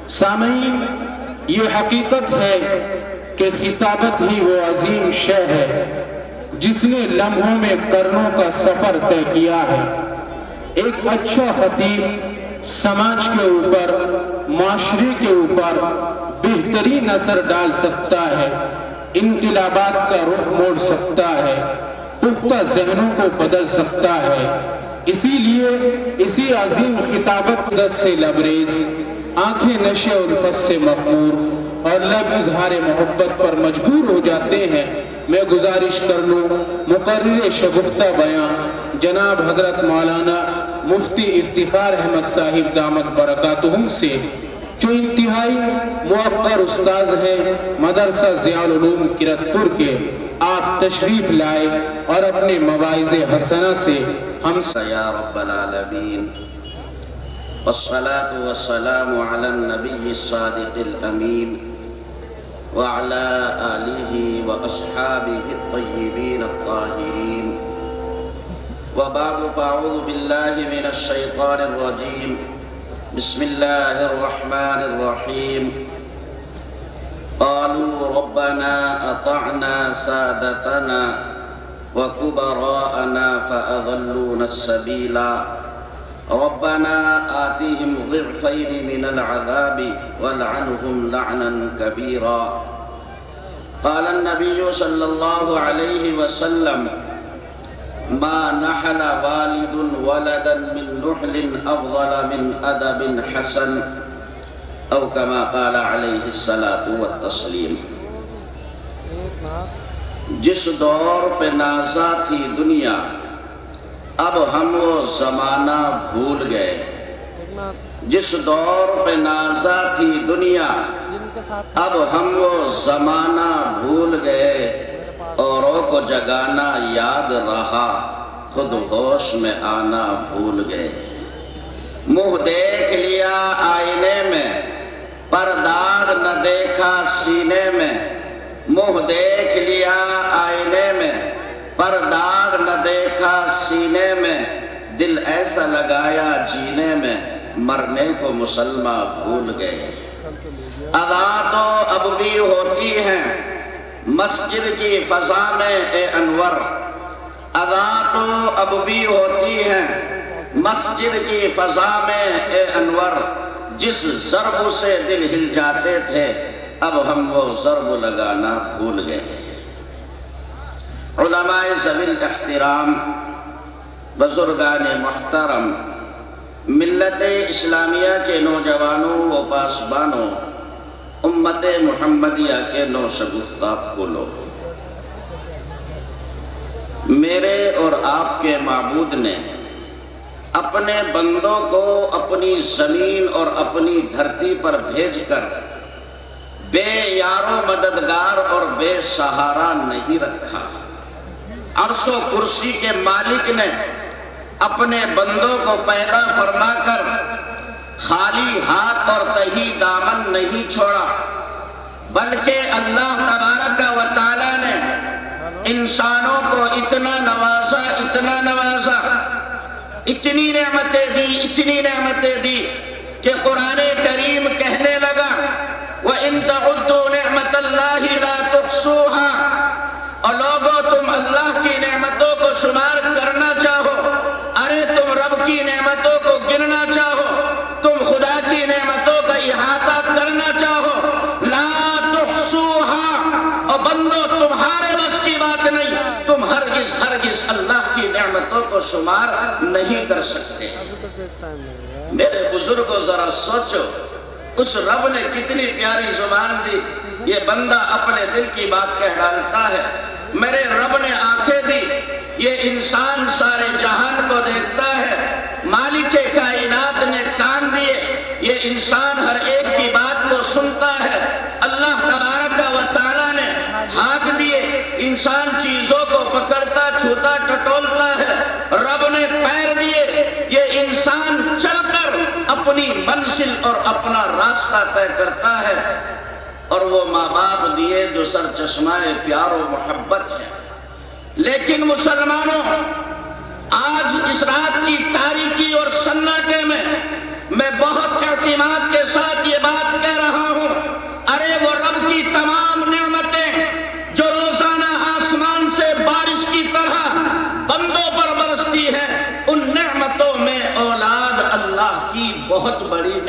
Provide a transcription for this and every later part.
سامعین، یہ حقیقت ہے کہ خطابت ہی وہ عظیم شے ہے جس نے لمحوں میں قرنوں کا سفر طے کیا ہے۔ ایک اچھا خطیب سماج کے اوپر، معاشرے کے اوپر بہترین اثر ڈال سکتا ہے، انقلابات کا رخ موڑ سکتا ہے، پختہ ذہنوں کو بدل سکتا ہے۔ اسی لیے اسی عظیم خطابت دست سے لبریز، آنکھیں نشے الفت سے مخمور اور لب اظہار محبت پر مجبور ہو جاتے ہیں۔ میں گزارش کر لوں مقرر شگفتہ بیان جناب حضرت مولانا مفتی افتخار احمد صاحب دامت برکاتہم سے، جو انتہائی موقر استاذ ہیں مدرسہ ضیاء العلوم کرتپور کے، آپ تشریف لائے اور اپنے مواعظ حسنہ سے ہم یا رب العالمین، والصلاة والسلام علی النبی الصادق الامین وعلى آلہ واصحابہ الطیبین الطاہرین، وبعد فاعوذ باللہ من الشیطان الرجیم، بسم اللہ الرحمن الرحیم۔ قالوا ربنا اطعنا سادتنا وكبراءنا فأضلونا السبيل ربنا آتهم ضعفين من العذاب والعنهم لعنا كبيرا۔ قال النبي صلى الله عليه وسلم ما نحل والد ولدا من نحل أفضل من أدب حسن، او كما قال علیہ الصلاة والتسلیم۔ جس دور پہ نازا تھی دنیا، اب ہم وہ زمانہ بھول گئے۔ جس دور پہ نازا تھی دنیا، اب ہم وہ زمانہ بھول گئے۔ اوروں کو جگانا یاد رہا، خود ہوش میں آنا بھول گئے۔ منہ دیکھ لیا آئینے میں، پر داغ نہ دیکھا سینے میں۔ منہ دیکھ لیا آئینے میں، پر داغ نہ دیکھا سینے میں۔ دل ایسا لگایا جینے میں، مرنے کو مسلمان بھول گئے۔ اذان تو اب بھی ہوتی ہیں مسجد کی فضا میں اے انور، اذان تو اب بھی ہوتی ہیں مسجد کی فضا میں اے انور۔ جس ضرب سے دل ہل جاتے تھے، اب ہم وہ ضرب لگانا بھول گئے۔ علماء ذوی الاحترام، بزرگان محترم، ملت اسلامیہ کے نوجوانوں و پاسبانوں، امت محمدیہ کے نوشگفتہ پھولوں، میرے اور آپ کے معبود نے اپنے بندوں کو اپنی زمین اور اپنی دھرتی پر بھیج کر بے یار و مددگار اور بے سہارا نہیں رکھا۔ عرش و کرسی کے مالک نے اپنے بندوں کو پیدا فرما کر خالی ہاتھ اور تہی دامن نہیں چھوڑا، بلکہ اللہ تبارک و تعالی نے انسانوں کو اتنا نوازا، اتنا نوازا، اتنی نعمتیں دی کہ قرآن کریم کہنے لگا وَإِن تَعُدُّوا نِعْمَةَ اللَّهِ لَا تُحْصُوهَا۔ اور لوگوں تم اللہ کی نعمتوں کو شمار کرنا چاہو، ارے تم رب کی نعمتوں کو گننا چاہو، تم خدا کی نعمتوں کا احاطہ کرنا چاہو، لا تحصوها، اور بندو تمہارے بس کی بات نہیں، تم ہرگز اللہ کی نعمتوں کو شمار نہیں کر سکتے۔ میرے بزرگوں ذرا سوچو، اس رب نے کتنی پیاری زبان دی، یہ بندہ اپنے دل کی بات کہہ ڈالتا ہے۔ میرے رب نے آنکھیں دی، یہ انسان سارے جہان کو دیکھتا ہے۔ مالک کائنات نے کان دیے، یہ انسان ہر ایک کی بات کو سنتا ہے۔ اللہ تبارک و تعالی نے ہاتھ دیے، انسان چیزوں کو پکڑتا، چھوتا، ٹٹولتا ہے۔ رب نے پیر دیے، یہ انسان چل کر اپنی منزل اور اپنا راستہ طے کرتا ہے۔ اور وہ ماں باپ دیے جو سر چشمہ پیار و محبت ہے۔ لیکن مسلمانوں، آج اس رات کی تاریکی اور سناٹے میں بہت اعتماد کے ساتھ یہ بات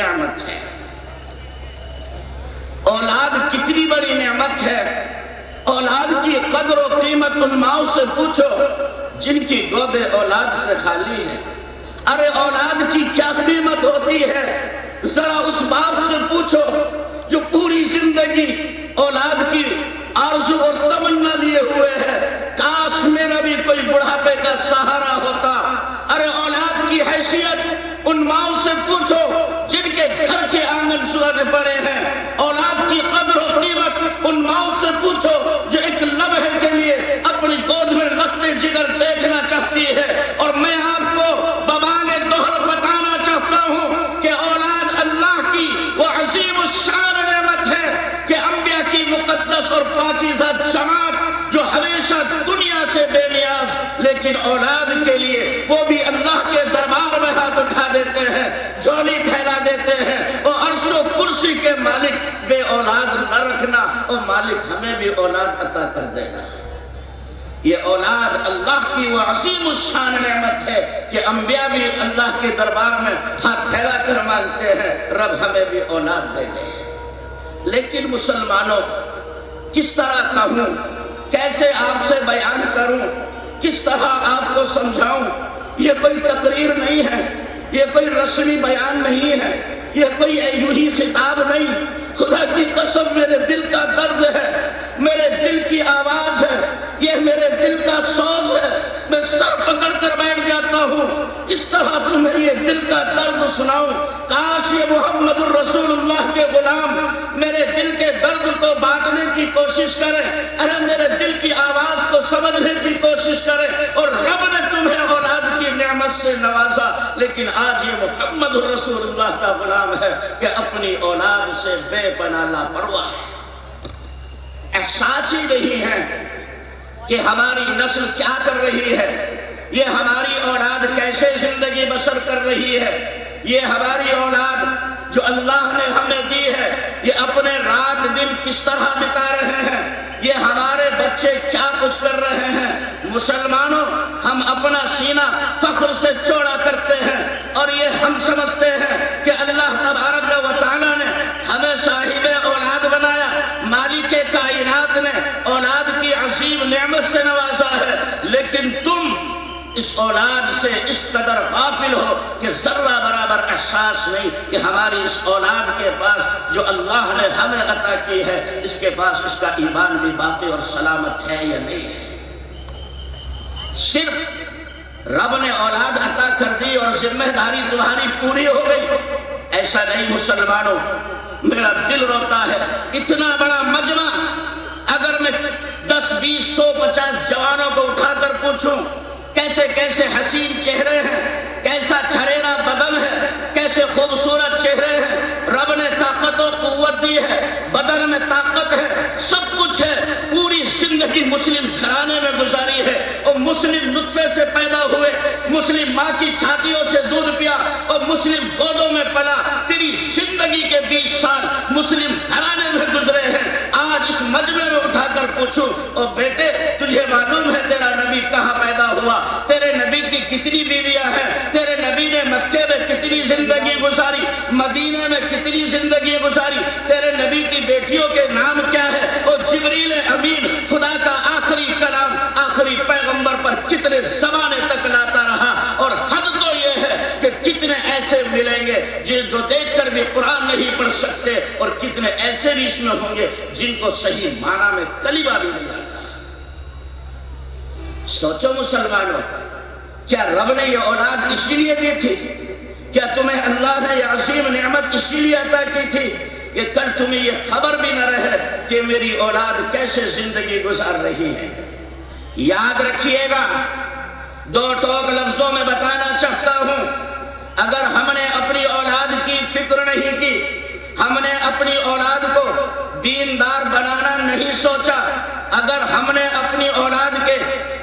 نعمت ہے، اولاد کتنی بڑی نعمت ہے۔ اولاد کی قدر و قیمت ان ماؤں سے پوچھو جن کی گودیں اولاد سے خالی ہیں۔ ارے اولاد کی کیا قیمت ہوتی ہے، ذرا اس باپ سے پوچھو جو پوری زندگی اولاد کی آرزو اور تمنا لیے ہوئے ہے، کاش میرا بھی کوئی بڑھاپے کا سہارا ہوتا۔ ارے اولاد کی حیثیت ان ماؤں سے پوچھو جن کے گھر کے آنگن سونے پڑے ہیں۔ اولاد کی قدر و قیمت ان ماؤں سے پوچھو جو ایک لمحے کے لیے اپنی گود میں رکھتے جگر دیکھنا چاہتی ہے۔ اور میں آپ کو ببانے دوہر بتانا چاہتا ہوں کہ اولاد اللہ کی وہ عظیم الشان نعمت ہے کہ انبیاء کی مقدس اور پاکیزہ جماعت جو ہمیشہ دنیا سے بے نیاز، لیکن اولاد کے لیے وہ بھی اللہ کے دربار میں ہاتھ اٹھا دیتے ہیں، جھولی پھیلا دیتے ہیں۔ اور عرش و کرسی کے مالک بے اولاد نہ رکھنا، اور مالک ہمیں بھی اولاد عطا کر دے گا۔ یہ اولاد اللہ کی وہ عظیم الشان نعمت ہے کہ انبیاء بھی اللہ کے دربار میں ہاتھ پھیلا کر مانگتے ہیں، رب ہمیں بھی اولاد دے دے۔ لیکن مسلمانوں، کس طرح کہوں، کیسے آپ سے بیان کروں، کس طرح آپ کو سمجھاؤں؟ یہ کوئی تقریر نہیں ہے، یہ کوئی رسمی بیان نہیں ہے، یہ کوئی ایوہی خطاب نہیں۔ خدا کی قسم میرے دل کا درد ہے، میرے دل کی آواز ہے، یہ میرے دل کا سوز ہے۔ میں سر پکڑ کر بیٹھ جاتا ہوں، کس طرح تمہیں یہ دل کا درد سناؤں۔ کاش یہ محمد الرسول اللہ کے غلام میرے دل کے درد کو بانٹنے کی کوشش کریں، ارے میرے دل کی آواز کو سمجھنے کی کوشش کریں۔ اور رب نے تمہیں اولاد کی نعمت سے نوازا، لیکن آج یہ محمد الرسول اللہ کا غلام ہے کہ اپنی اولاد سے بے پناہ لاپرواہ ہے۔ احساس ہی نہیں ہے کہ ہماری نسل کیا کر رہی ہے، یہ ہماری اولاد کیسے زندگی بسر کر رہی ہے، یہ ہماری اولاد جو اللہ نے ہمیں دی ہے یہ اپنے رات دن کس طرح بتا رہے ہیں، یہ ہمارے بچے کیا کچھ کر رہے ہیں۔ مسلمانوں، ہم اپنا سینہ فخر سے چوڑا کرتے ہیں اور یہ ہم سمجھتے ہیں کہ اللہ تبارک و تعالیٰ نے ہمیں صاحب اولاد بنایا، مالک کائنات نے اولاد کی عظیم نعمت سے نوازا ہے، لیکن تم اس اولاد سے اس قدر غافل ہو کہ ذرہ برابر احساس نہیں کہ ہماری اس اولاد کے پاس جو اللہ نے ہمیں عطا کی ہے، اس کے پاس اس کا ایمان بھی باقی اور سلامت ہے یا نہیں ہے۔ صرف رب نے اولاد عطا کر دی اور ذمہ داری تمہاری پوری ہو گئی، ایسا نہیں مسلمانوں۔ میرا دل روتا ہے، اتنا بڑا مجمع اگر میں 10 20 100 50 جوانوں کو اٹھا کر پوچھوں کیسے کیسے حسین چہرے ہیں، کیسا چھریرا بدن ہے، کیسے خوبصورت چہرے ہیں، رب نے طاقت و قوت دی ہے، بدن میں طاقت ہے، سب کچھ ہے، پوری زندگی مسلم گھرانے میں گزاری ہے، اور مسلم نطفے سے پیدا ہوئے، مسلم ماں کی چھاتیوں سے دودھ پیا اور مسلم گودوں میں پلا، تیری زندگی کے 20 سال مسلم گھرانے میں گزرے ہیں۔ آج اس مجمع میں اٹھا کر پوچھوں، اور بیٹے تجھے معلوم ہے تیرا نبی کہاں پیدا ہوا، تیرے نبی کی کتنی بیویاں ہیں، تیرے نبی نے مکے میں کتنی زندگی گزاری، مدینے میں کتنی زندگی گزاری، تیرے نبی کی بیٹیوں کے نام کیا ہے، اور جبریل امین خدا کا آخری کلام آخری پیغمبر پر کتنے زمانے تک لاتا رہا۔ اور حد تو یہ ہے کہ کتنے ایسے ملیں گے جو دیکھ کر بھی قرآن نہیں پڑھ سکتے، اور کتنے ایسے بھی اس میں ہوں گے جن کو صحیح معنی میں کلمہ بھی نہیں آتا۔ سوچو مسلمانوں، کیا رب نے یہ اولاد اسی لیے دی تھی؟ کیا تمہیں اللہ نے یہ عظیم نعمت اسی لیے عطا کی تھی کہ کل تمہیں یہ خبر بھی نہ رہے کہ میری اولاد کیسے زندگی گزار رہی ہے؟ یاد رکھیے گا، 2 ٹوک لفظوں میں بتانا چاہتا ہوں، اگر ہم نے اپنی اولاد کی فکر نہیں کی، ہم نے اپنی اولاد کو دیندار بنانا نہیں سوچا، اگر ہم نے اپنی اولاد کے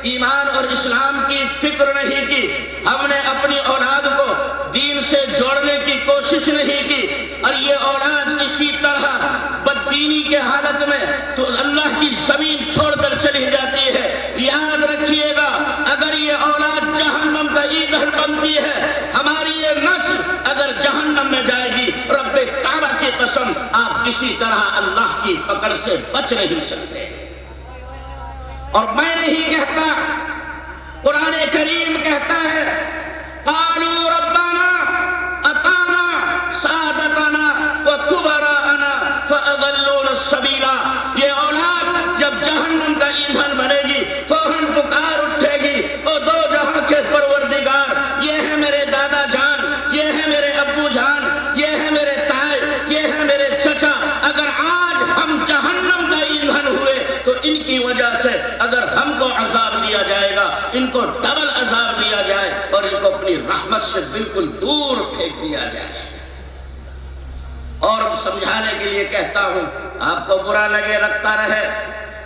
ایمان اور اسلام کی فکر نہیں کی، ہم نے اپنی اولاد کو دین سے جوڑنے کی کوشش نہیں کی، اور یہ اولاد اسی طرح بددینی کے حالت میں تو اللہ کی زمین چھوڑ کر چلی جاتی ہے، یاد رکھیے گا اگر یہ اولاد جہنم کا ایندھن بنتی ہے، ہماری یہ نسل اگر جہنم میں جائے گی، رب کسی طرح اللہ کی پکڑ سے بچ نہیں سکتے۔ اور میں نہیں کہتا، قرآن کریم کہتا ہے قالوا ربنا اطعنا سادتنا وکبراءنا فاضلونا السبیل۔ یہ اولاد جب جہنم کا ایندھن بنے گی فوراً پکار اٹھے گی، او دو جہاں کے پروردگار، یہ ہے میرے دادا جان، یہ ہے میرے ابو جان، یہ ہے میرے تائے، یہ ہے میرے چچا، اگر آج ہم جہنم کا ایندھن ہوئے تو ان کی وجہ سے اگر ہم کو عذاب دیا جائے گا، ان کو ڈبل عذاب دیا جائے اور ان کو اپنی رحمت سے بالکل دور پھینک دیا جائے۔ اور سمجھانے کے لیے کہتا ہوں، آپ کو برا لگے لگتا رہے،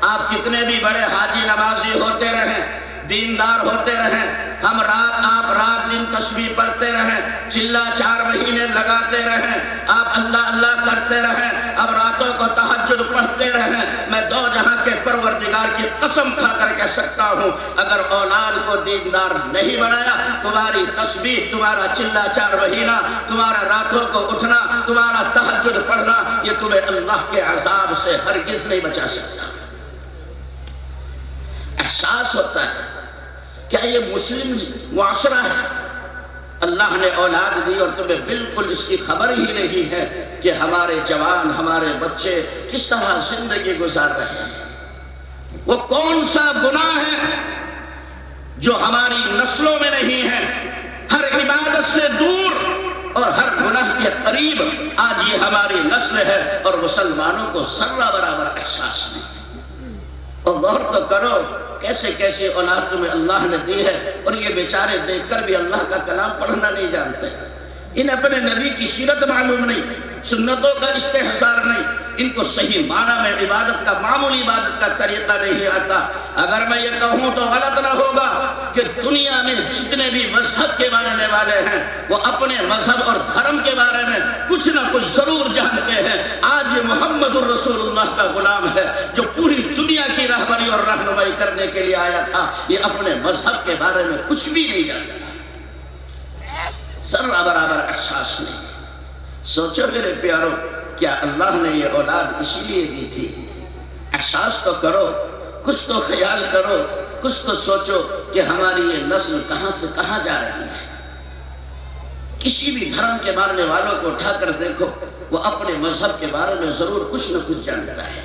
آپ کتنے بھی بڑے حاجی نمازی ہوتے رہیں، دیندار ہوتے رہیں، آپ رات دن تسبیح پڑھتے رہیں، چلا 4 مہینے لگاتے رہیں، آپ اللہ اللہ کرتے رہیں، اب راتوں کو تہجد پڑھتے رہیں، میں دو جہاں کے پروردگار کی قسم کھا کر کہہ سکتا ہوں اگر اولاد کو دیندار نہیں بنایا، تمہاری تسبیح، تمہارا چلا 4 مہینہ، تمہارا راتوں کو اٹھنا، تمہارا تہجد پڑھنا، یہ تمہیں اللہ کے عذاب سے ہرگز نہیں بچا سکتا۔ احساس ہوتا ہے کیا یہ مسلم معاشرہ ہے؟ اللہ نے اولاد دی اور تمہیں بالکل اس کی خبر ہی نہیں ہے کہ ہمارے جوان، ہمارے بچے کس طرح زندگی گزار رہے ہیں۔ وہ کون سا گناہ ہے جو ہماری نسلوں میں نہیں ہے؟ ہر عبادت سے دور اور ہر گناہ کے قریب آج یہ ہماری نسل ہے اور مسلمانوں کو ذرہ برابر احساس نہیں۔ اور غور تو کرو کیسے کیسے اولاد تمہیں اللہ نے دی ہے اور یہ بیچارے دیکھ کر بھی اللہ کا کلام پڑھنا نہیں جانتے، ان اپنے نبی کی سیرت معلوم نہیں، سنتوں کا استحضار نہیں، ان کو صحیح معنی میں عبادت کا، معمولی عبادت کا طریقہ نہیں آتا۔ اگر میں یہ کہوں تو غلط نہ ہوگا کہ دنیا میں جتنے بھی مذہب کے ماننے والے ہیں وہ اپنے مذہب اور دھرم کے بارے میں کچھ نہ کچھ ضرور جانتے ہیں۔ آج یہ محمد الرسول اللہ کا غلام ہے جو پوری دنیا کی رہبری اور رہنمائی کرنے کے لیے آیا تھا، یہ اپنے مذہب کے بارے میں کچھ بھی نہیں جانتا، ذرہ برابر احساس نہیں۔ سوچو میرے پیارو، کیا اللہ نے یہ اولاد اسی لیے دی تھی؟ احساس تو کرو، کچھ تو خیال کرو، کچھ تو سوچو کہ ہماری یہ نسل کہاں سے کہاں جا رہی ہے۔ کسی بھی دھرم کے ماننے والوں کو اٹھا کر دیکھو، وہ اپنے مذہب کے بارے میں ضرور کچھ نہ کچھ جانتا ہے۔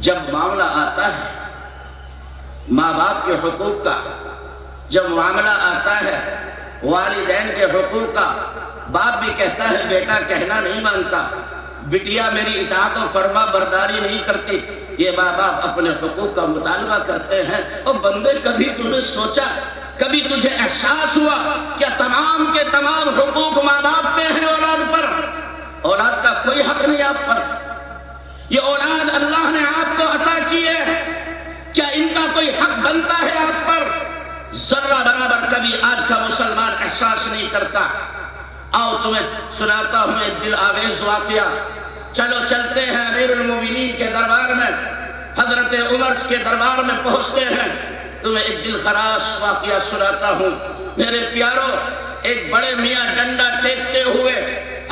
جب معاملہ آتا ہے ماں باپ کے حقوق کا، جب معاملہ آتا ہے والدین کے حقوق کا، باپ بھی کہتا ہے بیٹا کہنا نہیں مانتا، بٹیا میری اطاعت و فرما برداری نہیں کرتی، یہ ماں باپ اپنے حقوق کا مطالبہ کرتے ہیں۔ اور بندے کبھی تو نے سوچا، کبھی تجھے احساس ہوا کیا تمام کے تمام حقوق ماں باپ پہ ہیں اولاد پر؟ اولاد کا کوئی حق نہیں آپ پر، یہ اولاد اللہ نے آپ کو عطا کی ہے، کیا ان کا کوئی حق بنتا ہے آپ پر؟ ذرہ برابر کبھی آج کا مسلمان احساس نہیں کرتا۔ آؤ تمہیں سناتا ہوں ایک دل آویز واقعہ۔ چلو چلتے ہیں امیر المومنین کے دربار میں، حضرت عمر کے دربار میں پہنچتے ہیں، تمہیں ایک دل خراش واقعہ سناتا ہوں۔ میرے پیارو، ایک بڑے میاں ڈنڈا ٹیکتے ہوئے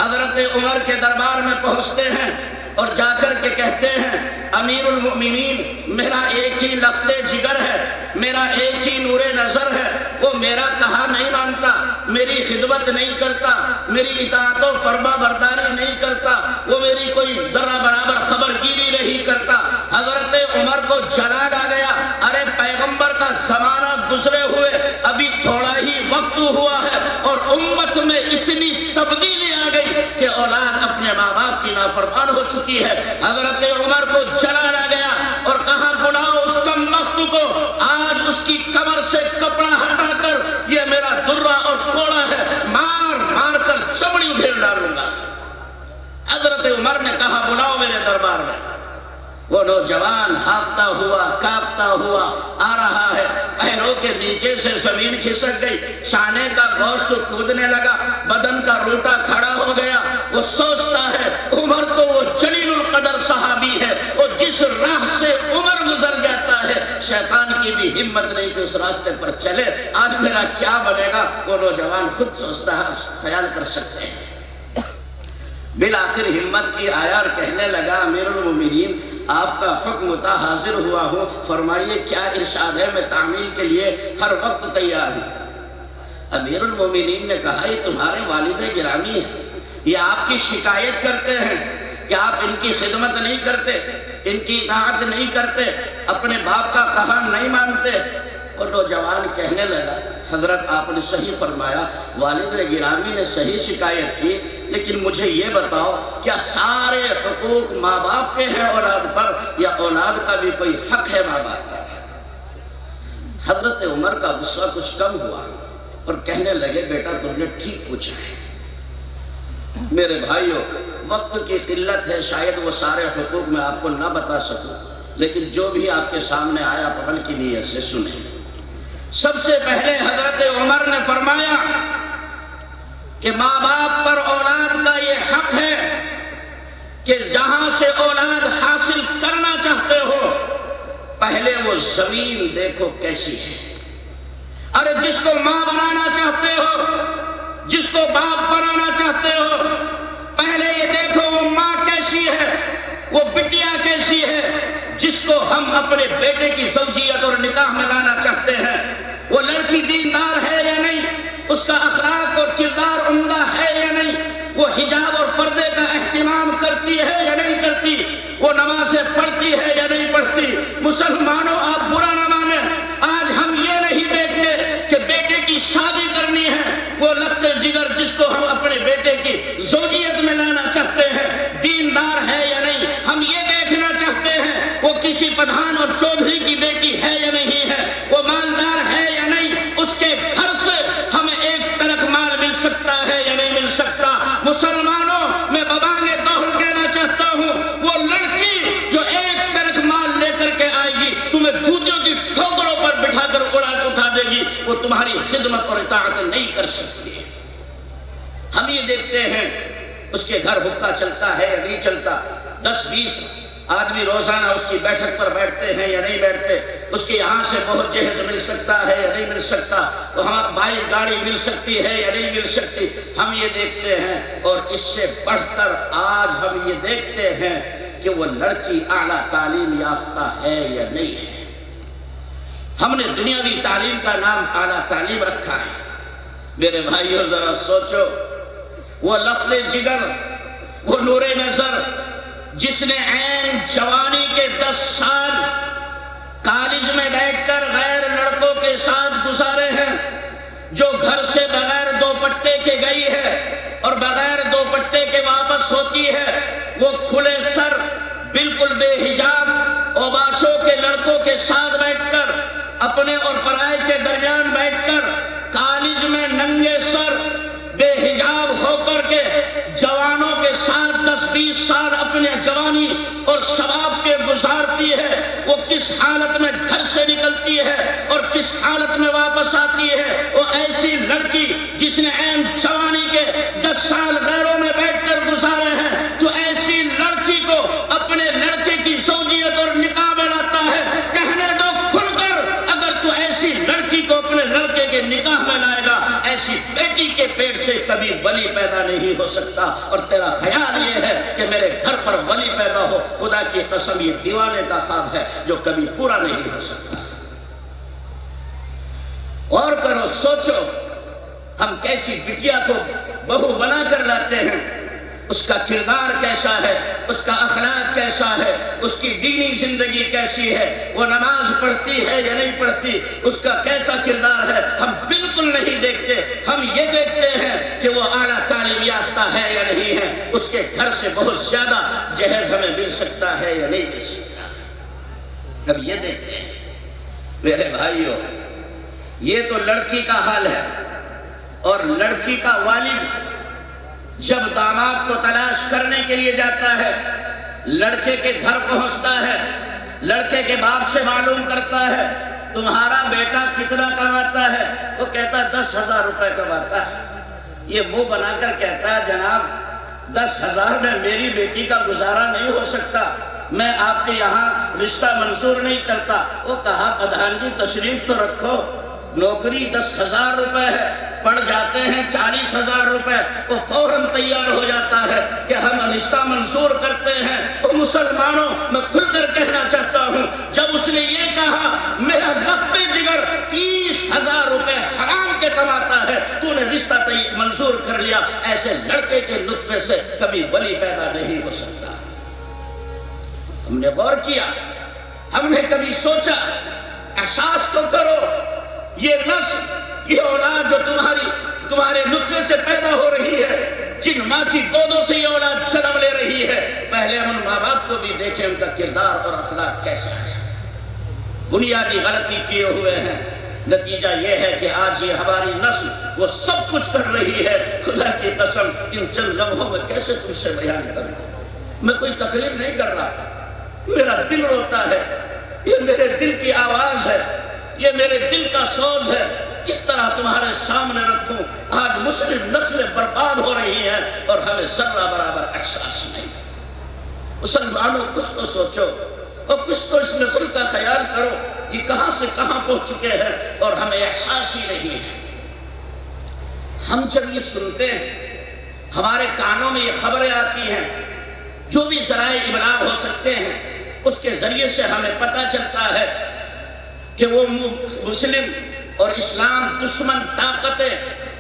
حضرت عمر کے دربار میں پہنچتے ہیں اور جا کر کے کہتے ہیں امیر المؤمنین، میرا ایک ہی لخت جگر ہے، میرا ایک ہی نور نظر ہے، وہ میرا کہا نہیں مانتا، میری خدمت نہیں کرتا، میری اطاعت و فرما برداری نہیں کرتا، وہ میری کوئی ذرہ برابر خبر گیری نہیں کرتا۔ حضرت عمر کو جلال آ گیا، ارے پیغمبر کا زمانہ گزرے ہوئے ابھی تھوڑا ہی وقت ہوا ہے اور امت میں اتنی تبدیلی آ گئی کہ اولاد اپنے ماں باپ کی نافرمان ہو چکی ہے۔ حضرت عمر کو جلال آ گیا اور کہا بلاؤ اس کم وقت کو، آج اس کی کمر سے کپڑا ہٹا کر یہ میرا درہ اور کوڑا ہے، مار مار کر چمڑی ادھیڑ ڈالوں گا۔ حضرت عمر نے کہا بلاؤ میرے دربار میں۔ وہ نوجوان ہانپتا ہوا کانپتا ہوا آ رہا ہے، پیروں کے نیچے سے زمین کھسک گئی، شانے کا گوشت کودنے لگا، بدن کا روٹا کھڑا ہو گیا۔ وہ سوچتا ہے عمر تو وہ جلیل القدر صحابی ہے، اور جس راہ سے عمر گزر جاتا ہے شیطان کی بھی ہمت نہیں کہ اس راستے پر چلے، آج میرا کیا بنے گا؟ وہ نوجوان خود سوچتا ہے، خیال کر سکتے ہیں۔ بالآخر ہمت کی آیا اور کہنے لگا امیر المومنین آپ کا حکم متا حاضر ہوا ہو، فرمائیے کیا ارشاد ہے، میں تعمیل کے لیے ہر وقت تیار ہوں۔ امیر المومنین نے کہا یہ تمہارے والد گرامی ہیں، یہ آپ کی شکایت کرتے ہیں کہ آپ ان کی خدمت نہیں کرتے، ان کی اطاعت نہیں کرتے، اپنے باپ کا کہا نہیں مانتے۔ اور نوجوان کہنے لگا حضرت آپ نے صحیح فرمایا، والد گرامی نے صحیح شکایت کی، لیکن مجھے یہ بتاؤ کیا سارے حقوق ماں باپ کے ہیں اولاد پر، یا اولاد کا بھی کوئی حق ہے ماں باپ پر؟ حضرت عمر کا غصہ کچھ کم ہوا اور کہنے لگے بیٹا تم نے ٹھیک پوچھا ہے۔ میرے بھائیوں، وقت کی قلت ہے، شاید وہ سارے حقوق میں آپ کو نہ بتا سکوں، لیکن جو بھی آپ کے سامنے آیا آپ عمل کی نیت سے سنیں۔ سب سے پہلے حضرت عمر نے فرمایا کہ ماں باپ پر اولاد کا یہ حق ہے کہ جہاں سے اولاد حاصل کرنا چاہتے ہو پہلے وہ زمین دیکھو کیسی ہے۔ ارے جس کو ماں بنانا چاہتے ہو، جس کو باپ بنانا چاہتے ہو، پہلے یہ دیکھو وہ ماں کیسی ہے، وہ بٹیا کیسی ہے۔ جس کو ہم اپنے بیٹے کی زوجیت اور نکاح میں لانا چاہتے ہیں، وہ لڑکی دیندار ہے یا نہیں، اس کا اخلاق اور کردار عمدہ ہے یا نہیں، وہ حجاب اور پردے کا اہتمام کرتی ہے یا نہیں کرتی، وہ نمازیں پڑھتی ہے یا نہیں پڑھتی۔ مسلمانوں آپ برا نہ مانیں، آج ہم یہ نہیں دیکھتے کہ بیٹے کی شادی کرنی ہے، وہ لخت جگر جس کو ہم اپنے بیٹے کی زوجیت میں لانا چاہتے ہیں دیندار ہے یا نہیں، ہم یہ دیکھنا چاہتے ہیں وہ کسی پٹھان اور چودھری کی بیٹی ہے یا نہیں ہے، وہ مالدار ہے یا نہیں، اس کے گھر سے ہمیں ایک ترک مال مل سکتا ہے یا نہیں مل سکتا۔ مسلمانوں میں ببانگ دہر کہنا چاہتا ہوں، وہ لڑکی جو ایک ترک مال لے کر کے آئے گی تمہیں جوتیوں کی ٹھوکروں پر بٹھا کر اٹھا دے گی، وہ تمہاری خدمت اور اطاعت نہیں کر سکتی ہے۔ ہم یہ دیکھتے ہیں اس کے گھر حقہ چلتا ہے یا نہیں چلتا، 10-20 آدمی روزانہ اس کی بیٹھک پر بیٹھتے ہیں یا نہیں بیٹھتے، اس کے یہاں سے بہت جہیز مل سکتا ہے یا نہیں مل سکتا، وہ ہم بائک گاڑی مل سکتی ہے یا نہیں مل سکتی، ہم یہ دیکھتے ہیں۔ اور اس سے بڑھ کر آج ہم یہ دیکھتے ہیں کہ وہ لڑکی اعلیٰ تعلیم یافتہ ہے یا نہیں ہے۔ ہم نے دنیاوی تعلیم کا نام اعلیٰ تعلیم رکھا ہے۔ میرے بھائیوں ذرا سوچو، وہ لفظ جگر، وہ نور نظر جس نے عین جوانی کے 10 سال کالج میں بیٹھ کر غیر لڑکوں کے ساتھ گزارے ہیں، جو گھر سے بغیر دوپٹے کے گئی ہے اور بغیر دوپٹے کے واپس ہوتی ہے، وہ کھلے سر بالکل بے حجاب اوباشوں کے لڑکوں کے ساتھ بیٹھ کر، اپنے اور پرائے کے درمیان بیٹھ کر، کالج میں ننگے سر بے حجاب ہو کر کے جوانوں کے ساتھ 10-20 سال اپنے جوانی اور شباب کے گزارتی ہے۔ وہ کس حالت میں گھر سے نکلتی ہے اور کس حالت میں واپس آتی ہے، وہ ایسی لڑکی جس نے عین جوانی کے 10 سال غیروں میں بیٹھ کر گزارے ہیں، تو ایسی لڑکی کو اپنے لڑکے کی زوجیت اور نکاح میں لاتا ہے۔ کہنے دو کھل کر، اگر تو ایسی لڑکی کو اپنے لڑکے کے نکاح میں لائے گا، ایسی بیٹی کے پیٹ سے کبھی ولی پیدا نہیں ہو سکتا۔ اور تیرا خیال یہ ہے کہ میرے گھر پر ولی پیدا ہو، خدا کی قسم یہ دیوانے کا خواب ہے جو کبھی پورا نہیں ہو سکتا۔ اور کرو، سوچو ہم کیسی بٹیا کو بہو بنا کر لاتے ہیں، اس کا کردار کیسا ہے، اس کا اخلاق کیسا ہے، اس کی دینی زندگی کیسی ہے، وہ نماز پڑھتی ہے یا نہیں پڑھتی، اس کا کیسا کردار ہے، ہم بالکل نہیں دیکھتے۔ ہم یہ دیکھتے ہیں کہ وہ اعلیٰ تعلیم یافتہ ہے یا نہیں ہے، اس کے گھر سے بہت زیادہ جہیز ہمیں مل سکتا ہے یا نہیں مل سکتا، ہم یہ دیکھتے ہیں۔ میرے بھائیوں، یہ تو لڑکی کا حال ہے، اور لڑکی کا والد جب داماد کو تلاش کرنے کے لیے جاتا ہے، لڑکے کے گھر پہنچتا ہے، لڑکے کے باپ سے معلوم کرتا ہے تمہارا بیٹا کتنا کماتا ہے، وہ کہتا ہے 10,000 روپے کماتا ہے۔ یہ منہ بنا کر کہتا ہے جناب 10,000 میں میری بیٹی کا گزارا نہیں ہو سکتا، میں آپ کے یہاں رشتہ منظور نہیں کرتا۔ وہ کہا پدھان جی تشریف تو رکھو، نوکری 10,000 روپے ہے، پڑ جاتے ہیں 40,000 روپے، وہ فوراً تیار ہو جاتا ہے کہ ہم رشتہ منظور کرتے ہیں تو مسلمانوں میں کھل کر کہنا چاہتا ہوں، جب اس نے یہ کہا میرا نفع جگر 30,000 روپے حرام کے کماتا ہے، تو نے رشتہ منظور کر لیا، ایسے لڑکے کے نطفے سے کبھی ولی پیدا نہیں ہو سکتا۔ ہم نے غور کیا، ہم نے کبھی سوچا، احساس تو کرو، یہ نسل، یہ اولاد جو تمہارے نطفے سے پیدا ہو رہی ہے، جن ماں کی گودوں سے یہ اولاد جنم لے رہی ہے، پہلے ہم ماں باپ کو بھی دیکھیں ان کا کردار اور اخلاق کیسا ہے۔ بنیادی غلطی کیے ہوئے ہیں، نتیجہ یہ ہے کہ آج یہ ہماری نسل وہ سب کچھ کر رہی ہے۔ خدا کی قسم ان چند لمحوں میں کیسے تم سے بیان کروں؟ میں کوئی تقریر نہیں کر رہا، میرا دل روتا ہے، یہ میرے دل کی آواز ہے، یہ میرے دل کا سوز ہے، کس طرح تمہارے سامنے رکھوں۔ آج مسلم نسلیں برباد ہو رہی ہیں اور ہمیں ذرہ برابر احساس نہیں۔ مسلمانوں کچھ تو سوچو اور کچھ تو اس نسل کا خیال کرو، یہ کہاں سے کہاں پہنچ چکے ہیں اور ہمیں احساس ہی نہیں ہے۔ ہم جب یہ سنتے ہیں، ہمارے کانوں میں یہ خبریں آتی ہیں، جو بھی ذرائع ابلاغ ہو سکتے ہیں اس کے ذریعے سے ہمیں پتہ چلتا ہے کہ وہ مسلم اور اسلام دشمن طاقتیں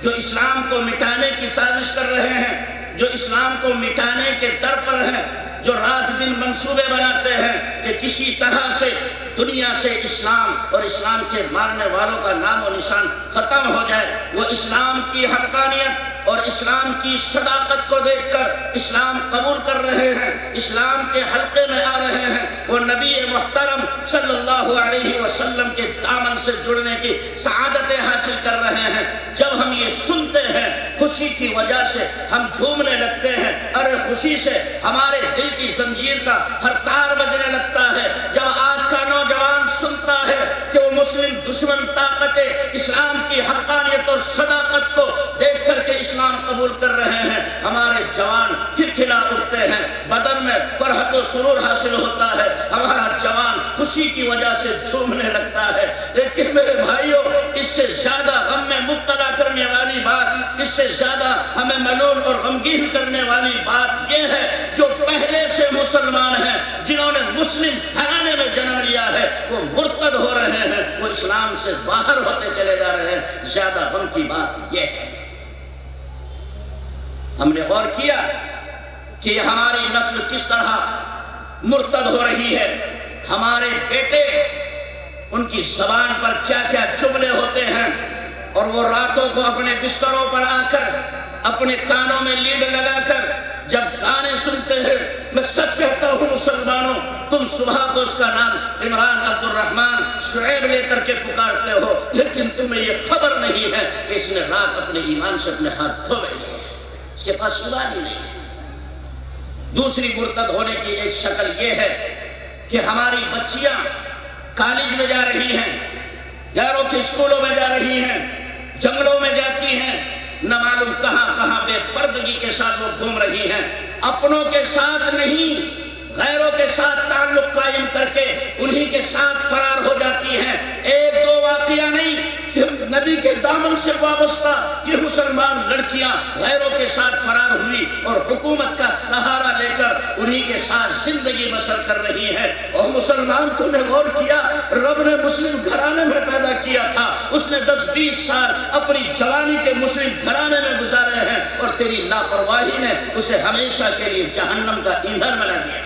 جو اسلام کو مٹانے کی سازش کر رہے ہیں، جو اسلام کو مٹانے کے در پر ہیں، جو رات دن منصوبے بناتے ہیں کہ کسی طرح سے دنیا سے اسلام اور اسلام کے ماننے والوں کا نام و نشان ختم ہو جائے، وہ اسلام کی حقانیت اور اسلام کی صداقت کو دیکھ کر اسلام قبول کر رہے ہیں، اسلام کے حلقے میں آ رہے ہیں، وہ نبی محترم صلی اللہ علیہ وسلم کے دامن سے جڑنے کی سعادتیں حاصل کر رہے ہیں۔ جب ہم یہ سنتے ہیں خوشی کی وجہ سے ہم جھومنے لگتے ہیں، ارے خوشی سے ہمارے دل کی زنجیر کا ہر تار بجنے لگتا ہے۔ جب آج کا نوجوان سنتا ہے کہ وہ مسلم دشمن طاقتیں اسلام کی حقانیت اور صداقت کو دیکھ کر کے اسلام قبول کر رہے ہیں، ہمارے جوان کھلکھلا اٹھتے ہیں، بدن میں فرحت و سرور حاصل ہوتا ہے، ہمارا جوان خوشی کی وجہ سے جھومنے لگتا ہے۔ لیکن میرے بھائیوں، اس سے زیادہ غم میں مبتلا کرنے والی بات، اس سے زیادہ ہمیں ملول اور غمگین کرنے والی بات یہ ہے جو پہلے سے مسلمان ہیں، جنہوں نے مسلم گھرانے میں جنم لیا ہے، وہ مرتد ہو رہے ہیں، وہ اسلام سے باہر ہوتے چلے جا رہے ہیں۔ زیادہ غم کی بات یہ ہے۔ ہم نے غور کیا کہ ہماری نسل کس طرح مرتد ہو رہی ہے۔ ہمارے بیٹے، ان کی زبان پر کیا کیا جملے ہوتے ہیں، اور وہ راتوں کو اپنے بستروں پر آ کر اپنے کانوں میں لیڈ لگا کر جب گانے سنتے ہیں، میں سچ کہتا ہوں مسلمانوں، تم صبح کو اس کا نام عمران، عبد الرحمن، شعیب لے کر کے پکارتے ہو، لیکن تمہیں یہ خبر نہیں ہے کہ اس نے رات اپنے ایمان سے اپنے ہاتھ دھو لیے ہیں، اس کے پاس ایمان ہی نہیں ہے۔ دوسری مرتد ہونے کی ایک شکل یہ ہے کہ ہماری بچیاں کالج میں جا رہی ہیں، غیروں کے اسکولوں میں جا رہی ہیں، جنگلوں میں جاتی ہیں، نہ معلوم کہاں کہاں بے پردگی کے ساتھ وہ گھوم رہی ہیں، اپنوں کے ساتھ نہیں غیروں کے ساتھ تعلق قائم کر کے انہی کے ساتھ فرار ہو جاتی ہیں۔ ایک دو واقعہ نہیں کہ نبی کے دامن سے وابستہ یہ مسلمان لڑکیاں غیروں کے ساتھ فرار ہوئی اور حکومت کا سہارا لے کر انہی کے ساتھ زندگی بسر کر رہی ہیں۔ اور مسلمان تم نے غور کیا، رب نے مسلم گھرانے میں پیدا کیا تھا، اس نے 10-20 سال اپنی جوانی کے مسلم گھرانے میں گزارے ہیں، اور تیری لاپرواہی نے اسے ہمیشہ کے لیے جہنم کا ایندھن بنا دیا۔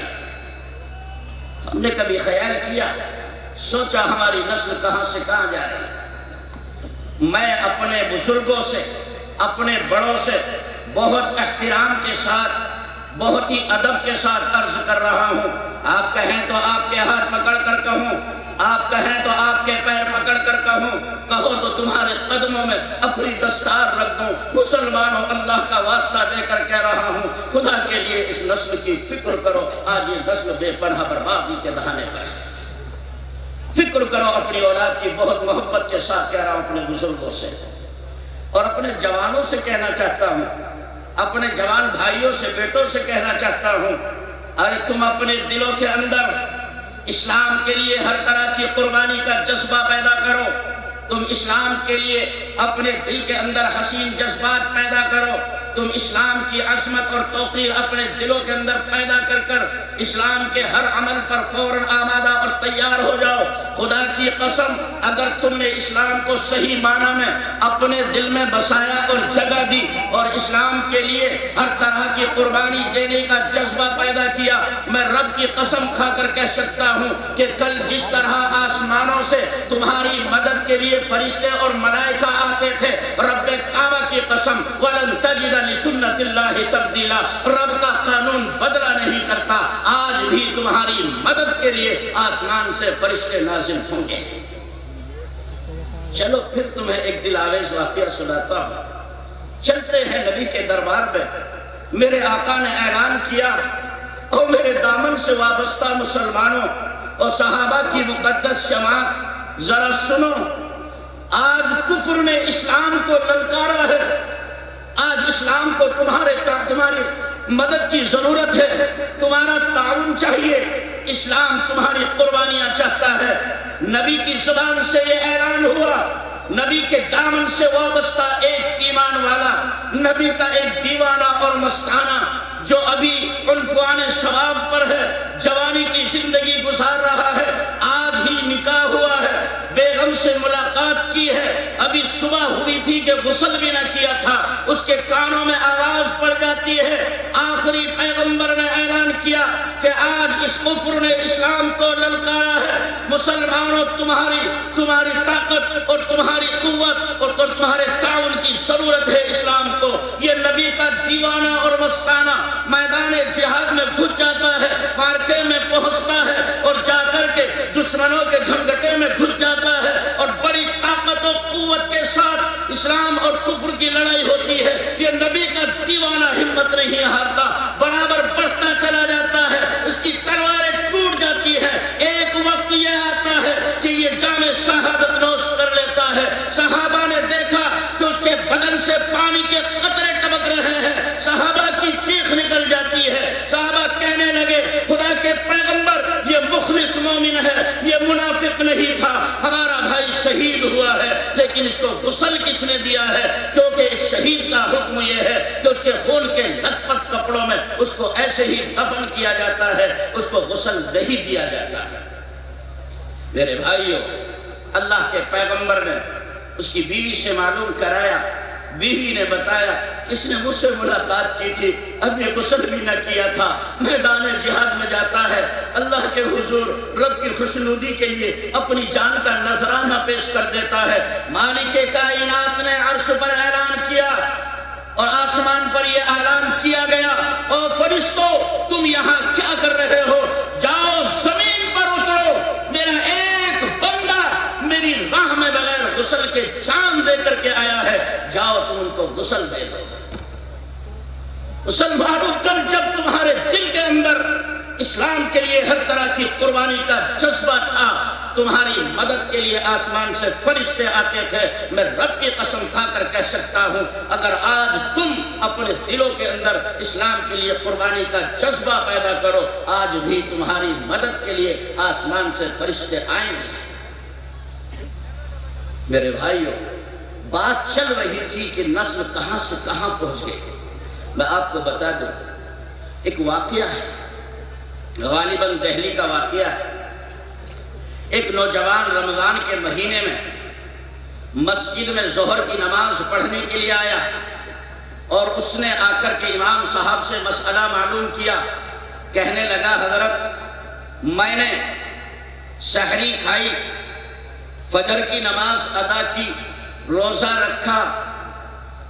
ہم نے کبھی خیال کیا، سوچا ہماری نسل کہاں سے کہاں جا رہی ہے؟ میں اپنے بزرگوں سے، اپنے بڑوں سے بہت احترام کے ساتھ، بہت ہی ادب کے ساتھ عرض کر رہا ہوں۔ آپ کہیں تو آپ کے ہاتھ پکڑ کر کہوں، آپ کہیں تو آپ کے پیر پکڑ کر کہوں، کہو تو تمہارے قدموں میں اپنی دستار رکھ دوں۔ مسلمانوں، اللہ کا واسطہ دے کر کہہ رہا ہوں، خدا کے لیے اس نسل کی فکر کرو۔ آج یہ نسل بے پناہ بربادی کے دہانے پر ہے۔ فکر کرو اپنی اولاد کی، بہت محبت کے ساتھ کہہ رہا ہوں اپنے بزرگوں سے، اور اپنے جوانوں سے کہنا چاہتا ہوں، اپنے جوان بھائیوں سے، بیٹوں سے کہنا چاہتا ہوں، ارے تم اپنے دلوں کے اندر اسلام کے لیے ہر طرح کی قربانی کا جذبہ پیدا کرو۔ تم اسلام کے لیے اپنے دل کے اندر حسین جذبات پیدا کرو۔ تم اسلام کی عظمت اور توقیر اپنے دلوں کے اندر پیدا کر کر اسلام کے ہر عمل پر فوراً آمادہ اور تیار ہو جاؤ۔ خدا کی قسم اگر تم نے اسلام کو صحیح معنی میں اپنے دل میں بسایا اور جگہ دی اور اسلام کے لیے ہر طرح کی قربانی دینے کا جذبہ پیدا کیا، میں رب کی قسم کھا کر کہہ سکتا ہوں کہ کل جس طرح آسمانوں سے تمہاری مدد کے لیے فرشتے اور ملائکہ آتے تھے، رب کعبہ کی قسم وَلَن تَجِدَ لِسُنَّتِ اللَّهِ تَبْدِيلًا، رب کا قانون بدلا نہیں کرتا۔ آج بھی تمہاری مدد کے لیے آسمان سے فرشتے نازل ہوں گے۔ چلو پھر تمہیں ایک دل آویز واقعہ سناتا ہوں۔ چلتے ہیں نبی کے دربار میں، میرے آقا نے اعلان کیا، او میرے دامن سے وابستہ مسلمانوں اور صحابہ کی مقدس جماعت، ذرا سنو، آج کفر نے اسلام کو للکارا ہے، آج اسلام کو تمہاری مدد کی ضرورت ہے، تمہارا تعاون چاہیے، اسلام تمہاری قربانیاں چاہتا ہے۔ نبی کی زبان سے یہ اعلان ہوا، نبی کے دامن سے وابستہ ایک ایمان والا، نبی کا ایک دیوانہ اور مستانہ جو ابھی عنفوان ثواب پر ہے، جوانی کی زندگی گزار رہا ہے، آج ہی نکاح ہوا ہے، بیگم سے ملاقات کی ہے، ابھی صبح ہوئی تھی کہ غسل بھی نہ کیا تھا، اس کے کانوں میں آواز پڑ جاتی ہے، آخری پیغمبر نے اعلان کیا کہ آج اس کفر نے اسلام کو للکارا ہے، مسلمانوں تمہاری طاقت اور تمہاری قوت اور تمہارے تعاون کی ضرورت ہے اسلام کو۔ یہ نبی کا دیوانہ اور مستانہ میدان جہاد میں گھس جاتا ہے، مارکے میں پہنچتا ہے اور جا کر کے دشمنوں کے جھمگٹے میں گھس جاتا ہے اور بڑی طاقت و قوت کے ساتھ اسلام اور کفر کی لڑائی ہوتی ہے۔ یہ نبی کا دیوانہ ہمت نہیں ہارتا، برابر بڑھتا چلا جاتا ہے، اس کی تلواریں ٹوٹ جاتی ہے، ایک وقت یہ آتا ہے کہ یہ جام شہادت نوش کر لیتا ہے۔ صحابہ نے دیکھا کہ اس کے بدن سے پانی کے قطرے ٹپک رہے ہیں، صحابہ کی چیخ نکل جاتی ہے، صحابہ کہنے لگے خدا کے پیغمبر یہ مخلص مومن ہے، یہ منافق نہیں تھا، ہمارا بھائی شہید ہوا ہے، لیکن اس کو غسل کس نے دیا ہے؟ کیونکہ اس شہید کا حکم یہ ہے کہ اس کے خون کے لت پت کپڑوں میں اس کو ایسے ہی دفن کیا جاتا ہے، اس کو غسل نہیں دیا جاتا ہے۔ میرے بھائیوں، اللہ کے پیغمبر نے اس کی بیوی سے معلوم کرایا، بیوی نے بتایا اس نے مجھ سے ملاقات کی تھی، اب یہ غسل بھی نہ کیا تھا، میدان جہاد میں جاتا ہے، اللہ کے حضور رب کی خوشنودی کے لیے اپنی جان کا نذرانہ پیش کر دیتا ہے۔ مالک کائنات نے عرش پر اعلان کیا اور آسمان پر یہ اعلان کیا گیا، او فرشتو تم یہاں کیا کر رہے ہو؟ جاؤ زمین پر اترو، میرا ایک بندہ میری راہ میں بغیر غسل کے جان دے کر کے آیا ہے، جاؤ تم ان کو غسل دے دو۔ مسلمانوں، کل جب تمہارے دل کے اندر اسلام کے لیے ہر طرح کی قربانی کا جذبہ تھا، تمہاری مدد کے لیے آسمان سے فرشتے آتے تھے، میں رب کی قسم کھا کر کہہ سکتا ہوں اگر آج تم اپنے دلوں کے اندر اسلام کے لیے قربانی کا جذبہ پیدا کرو، آج بھی تمہاری مدد کے لیے آسمان سے فرشتے آئیں گے۔ میرے بھائیوں، بات چل رہی تھی کہ نسل کہاں سے کہاں پہنچ گئی۔ میں آپ کو بتا دوں، ایک واقعہ ہے، غالباً دہلی کا واقعہ ہے۔ ایک نوجوان رمضان کے مہینے میں مسجد میں ظہر کی نماز پڑھنے کے لیے آیا اور اس نے آ کر کے امام صاحب سے مسئلہ معلوم کیا، کہنے لگا حضرت میں نے سحری کھائی، فجر کی نماز ادا کی، روزہ رکھا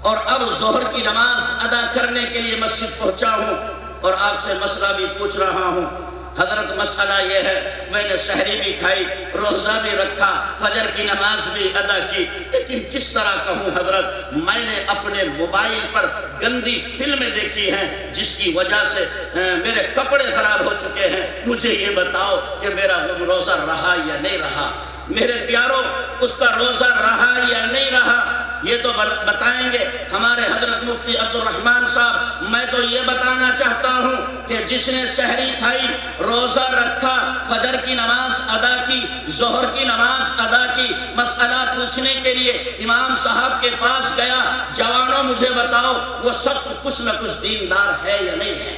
اور اب ظہر کی نماز ادا کرنے کے لیے مسجد پہنچا ہوں اور آپ سے مسئلہ بھی پوچھ رہا ہوں۔ حضرت مسئلہ یہ ہے میں نے سحری بھی کھائی، روزہ بھی رکھا، فجر کی نماز بھی ادا کی، لیکن کس طرح کہوں حضرت میں نے اپنے موبائل پر گندی فلمیں دیکھی ہیں جس کی وجہ سے میرے کپڑے خراب ہو چکے ہیں، مجھے یہ بتاؤ کہ میرا روزہ رہا یا نہیں رہا۔ میرے پیاروں، اس کا روزہ رہا یا نہیں رہا یہ تو بتائیں گے ہمارے حضرت مفتی عبد الرحمن صاحب۔ میں تو یہ بتانا چاہتا ہوں کہ جس نے سحری کھائی، روزہ رکھا، فجر کی نماز ادا کی، ظہر کی نماز ادا کی، مسئلہ پوچھنے کے لیے امام صاحب کے پاس گیا، جوانوں مجھے بتاؤ وہ شخص کچھ نہ کچھ دیندار ہے یا نہیں ہے؟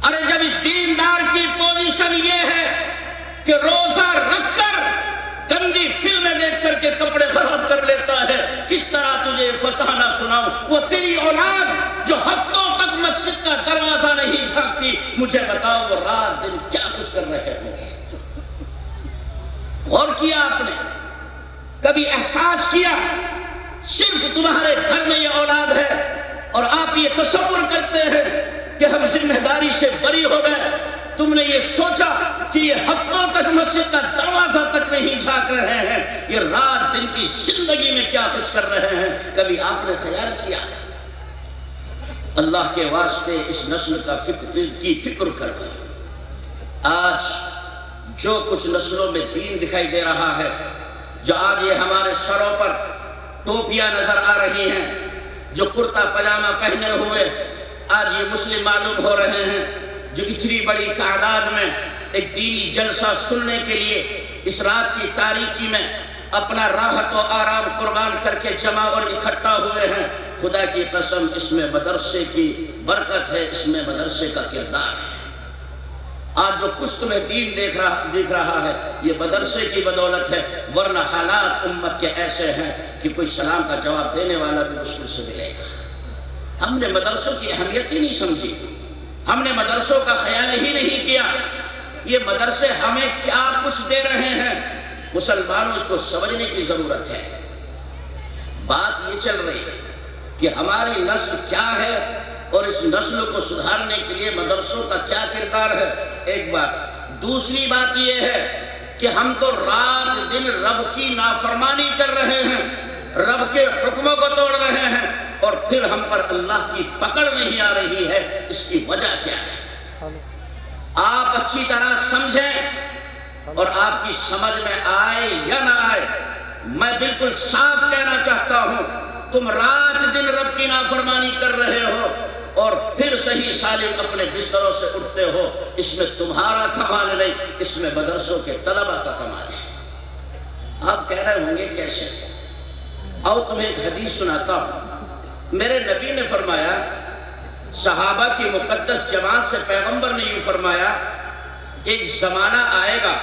ارے جب اس دیندار کی پوزیشن یہ ہے کہ روزہ رکھ کر گندی فلمیں دیکھ کر کے کپڑے خراب کر لیتا ہے، کس طرح تجھے فسانہ سناؤں؟ وہ تیری اولاد جو ہفتوں تک مسجد کا دروازہ نہیں جھانکتی، مجھے بتاؤ وہ رات دن کیا کچھ کر رہے ہوں گے؟ غور کیا آپ نے؟ کبھی احساس کیا صرف تمہارے گھر میں یہ اولاد ہے اور آپ یہ تصور کرتے ہیں کہ ہم ذمہ داری سے بری ہو گئے؟ تم نے یہ سوچا کہ یہ ہفتوں تک مسجد کا دروازہ تک نہیں جھانک رہے ہیں، یہ رات دن کی زندگی میں کیا کچھ کر رہے ہیں؟ کبھی آپ نے خیال کیا؟ اللہ کے واسطے اس نسل کی فکر کرو۔ آج جو کچھ نسلوں میں دین دکھائی دے رہا ہے، جو آج یہ ہمارے سروں پر ٹوپیاں نظر آ رہی ہیں، جو کرتا پجامہ پہنے ہوئے آج یہ مسلم معلوم ہو رہے ہیں، جو اتنی بڑی تعداد میں ایک دینی جلسہ سننے کے لیے اس رات کی تاریکی میں اپنا راحت و آرام قربان کر کے جمع اور اکٹھا ہوئے ہیں، خدا کی قسم اس میں مدرسے کی برکت ہے، اس میں مدرسے کا کردار ہے۔ آج جو کچھ تمہیں دین دیکھ رہا ہے یہ مدرسے کی بدولت ہے، ورنہ حالات امت کے ایسے ہیں کہ کوئی سلام کا جواب دینے والا بھی مشکل سے ملے گا۔ ہم نے مدرسوں کی اہمیت ہی نہیں سمجھی، ہم نے مدرسوں کا خیال ہی نہیں کیا، یہ مدرسے ہمیں کیا کچھ دے رہے ہیں، مسلمانوں اس کو سمجھنے کی ضرورت ہے۔ بات یہ چل رہی ہے کہ ہماری نسل کیا ہے اور اس نسل کو سدھارنے کے لیے مدرسوں کا کیا کردار ہے، ایک بات۔ دوسری بات یہ ہے کہ ہم تو رات دن رب کی نافرمانی کر رہے ہیں، رب کے حکموں کو توڑ رہے ہیں، اور پھر ہم پر اللہ کی پکڑ نہیں آ رہی ہے۔ اس کی وجہ کیا ہے؟ آپ اچھی طرح سمجھیں اور آپ کی سمجھ میں آئے یا نہ آئے، میں بالکل صاف کہنا چاہتا ہوں، تم رات دن رب کی نافرمانی کر رہے ہو اور پھر صحیح سالم اپنے بستروں سے اٹھتے ہو، اس میں تمہارا کمال نہیں، اس میں مدرسوں کے طلبہ کا کمال ہے۔ آپ کہہ رہے ہوں گے کیسے؟ آؤ تمہیں ایک حدیث سناتا ہوں۔ میرے نبی نے فرمایا، صحابہ کی مقدس جماعت سے پیغمبر نے یوں فرمایا، ایک زمانہ آئے گا،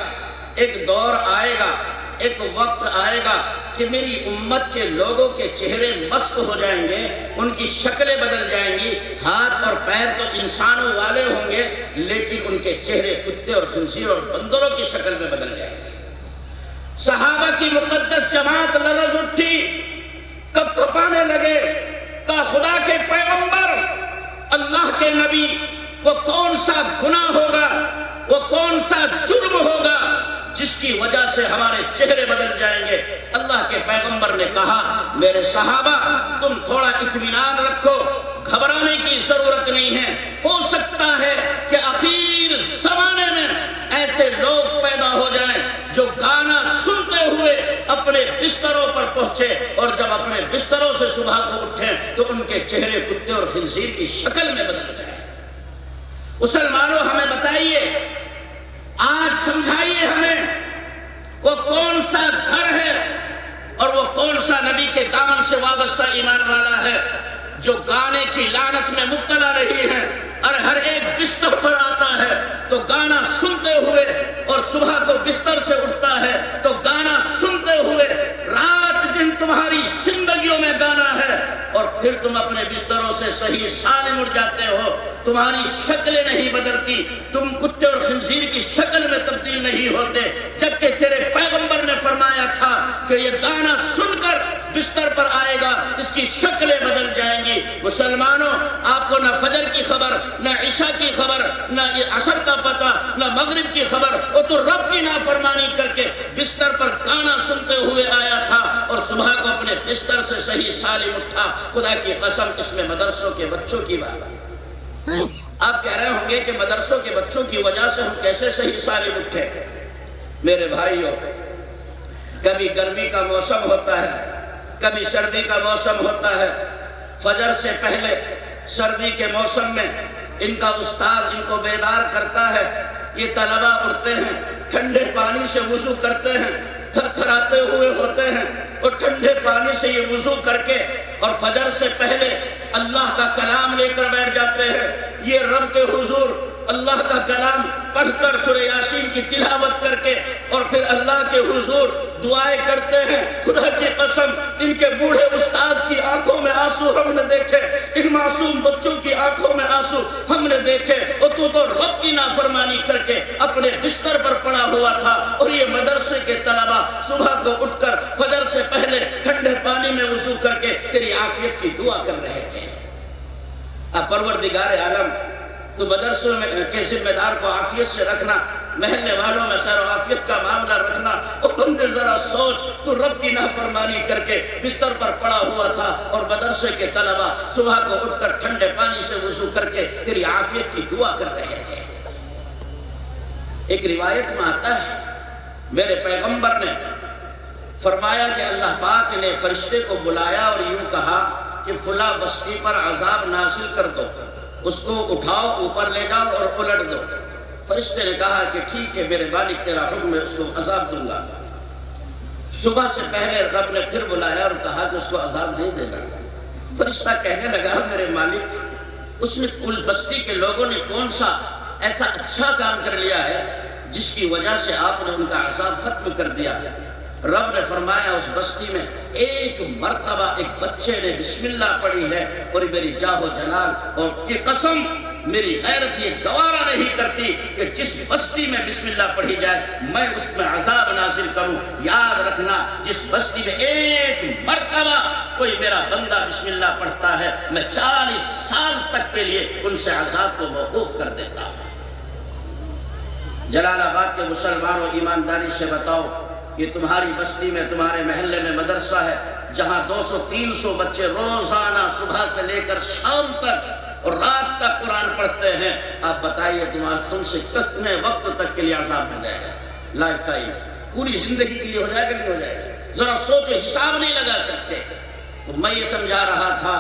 ایک دور آئے گا، ایک وقت آئے گا کہ میری امت کے لوگوں کے چہرے مست ہو جائیں گے، ان کی شکلیں بدل جائیں گی، ہاتھ اور پیر تو انسانوں والے ہوں گے لیکن ان کے چہرے کتے اور خنزیر اور بندروں کی شکل میں بدل جائیں گے۔ صحابہ کی مقدس جماعت لرز اٹھی، کب کپانے لگے، کہا خدا کے پیغمبر، اللہ کے نبی، وہ کون سا گناہ ہوگا، وہ کون سا جرم ہوگا جس کی وجہ سے ہمارے چہرے بدل جائیں گے؟ اللہ کے پیغمبر نے کہا، میرے صحابہ تم تھوڑا اطمینان رکھو، گھبرانے کی ضرورت نہیں ہے، ہو سکتا ہے کہ آخر زمانے میں ایسے لوگ پیدا ہو جائیں جو گانا سنتے ہوئے اپنے بستروں پر پہنچے اور جب اپنے بستروں سے صبح کو اٹھیں تو ان کے چہرے کتے اور خنزیر کی شکل میں بدل جائیں۔ مسلمانوں ہمیں بتائیے، آج سمجھائیے ہمیں، وہ کون سا گھر ہے اور وہ کون سا نبی کے دامن سے وابستہ ایمان والا ہے جو گانے کی لعنت میں مبتلا رہی ہے اور ہر ایک بستر پر آتا ہے تو گانا سنتے ہوئے اور صبح کو بستر سے اٹھتا ہے تو گانا سنتے ہوئے، رات دن تمہاری زندگیوں میں گانا ہے اور پھر تم اپنے بستروں سے صحیح سالم اٹھ جاتے ہو، تمہاری شکلیں نہیں بدلتی، تم کتے اور خنزیر کی شکل میں تبدیل نہیں ہوتے، جبکہ تیرے پیغمبر نے فرمایا تھا کہ یہ گانا سن کر بستر پر آئے گا، اس کی شکلیں بدل جائیں گی۔ مسلمانوں، آپ کو نہ فجر کی خبر، نہ عشاء کی خبر، نہ عصر کا پتہ، نہ مغرب کی خبر، وہ تو رب کی نافرمانی کر کے بستر پر گانا سنتے ہوئے آیا تھا اور صبح کو اپنے بستر سے صحیح سالم اٹھا۔ خدا کی قسم اس میں مدرسوں کے بچوں کی بات ہے۔ آپ کہہ رہے ہوں گے کہ مدرسوں کے بچوں کی وجہ سے ہم کیسے صحیح سالم اٹھے؟ میرے بھائیوں، کبھی گرمی کا موسم ہوتا ہے، کبھی سردی کا موسم ہوتا ہے، فجر سے پہلے سردی کے موسم میں ان کا استاد ان کو بیدار کرتا ہے، یہ طلبہ اٹھتے ہیں، ٹھنڈے پانی سے وضو کرتے ہیں، تھر تھراتے ہوئے ہوتے ہیں، اور ٹھنڈے پانی سے یہ وضو کر کے اور فجر سے پہلے اللہ کا کلام لے کر بیٹھ جاتے ہیں۔ یہ رب کے حضور اللہ کا کلام پڑھ کر سورہ یاسین کی تلاوت کر کے اور پھر اللہ کے حضور دعائیں کرتے ہیں۔ خدا کی قسم ان کے بوڑھے استاد کی آنکھوں میں آنسو ہم نے دیکھے، ان معصوم بچوں کی آنکھوں میں آنسو ہم نے دیکھے، اور تو رب کی نافرمانی کر کے اپنے بستر پر پڑا ہوا تھا، اور یہ مدرسے کے طلبہ صبح کو اٹھ کر فجر سے پہلے ٹھنڈے پانی میں وضو کر کے تیری عافیت کی دعا کر رہے تھے۔ اب پروردگار عالم تو مدرسوں میں کے ذمہ دار کو عافیت سے رکھنا، محلے والوں میں خیر و عافیت کا معاملہ رکھنا، اور بندے ذرا سوچ، تو رب کی نافرمانی کر کے بستر پر پڑا ہوا تھا، اور مدرسے کے طلبہ صبح کو اٹھ کر ٹھنڈے پانی سے وضو کر کے تیری عافیت کی دعا کر رہے تھے۔ ایک روایت میں آتا ہے میرے پیغمبر نے فرمایا کہ اللہ پاک نے فرشتے کو بلایا اور یوں کہا کہ فلاں بستی پر عذاب نازل کر دو، اس کو اٹھاؤ، اوپر لے جاؤ اور الٹ دو۔ فرشتے نے کہا کہ ٹھیک ہے میرے مالک تیرا حکم ہے، اس کو عذاب دوں گا۔ صبح سے پہلے رب نے پھر بلایا اور کہا کہ اس کو عذاب نہیں دے گا۔ فرشتہ کہنے لگا میرے مالک اس نے اس بستی کے لوگوں نے کون سا ایسا اچھا کام کر لیا ہے جس کی وجہ سے آپ نے ان کا عذاب ختم کر دیا۔ رب نے فرمایا اس بستی میں ایک مرتبہ ایک بچے نے بسم اللہ پڑھی ہے، اور میری جاہ و جلال اور کی قسم میری غیرت یہ گوارا نہیں کرتی کہ جس بستی میں بسم اللہ پڑھی جائے میں اس میں عذاب نازل کروں۔ یاد رکھنا جس بستی میں ایک مرتبہ کوئی میرا بندہ بسم اللہ پڑھتا ہے میں 40 سال تک کے لیے ان سے عذاب کو موقوف کر دیتا ہوں۔ جلال آباد کے مسلمانوں ایمانداری سے بتاؤ، یہ تمہاری بستی میں تمہارے محلے میں مدرسہ ہے جہاں 200-300 بچے روزانہ صبح سے لے کر شام تک اور رات تک قرآن پڑھتے ہیں۔ آپ بتائیے تم سے کتنے وقت تک کے لیے عذاب ہو جائے گا؟ لائف ٹائم، پوری زندگی کے لیے ہو جائے گا نہیں ہو جائے گا؟ ذرا سوچو، حساب نہیں لگا سکتے۔ تو میں یہ سمجھا رہا تھا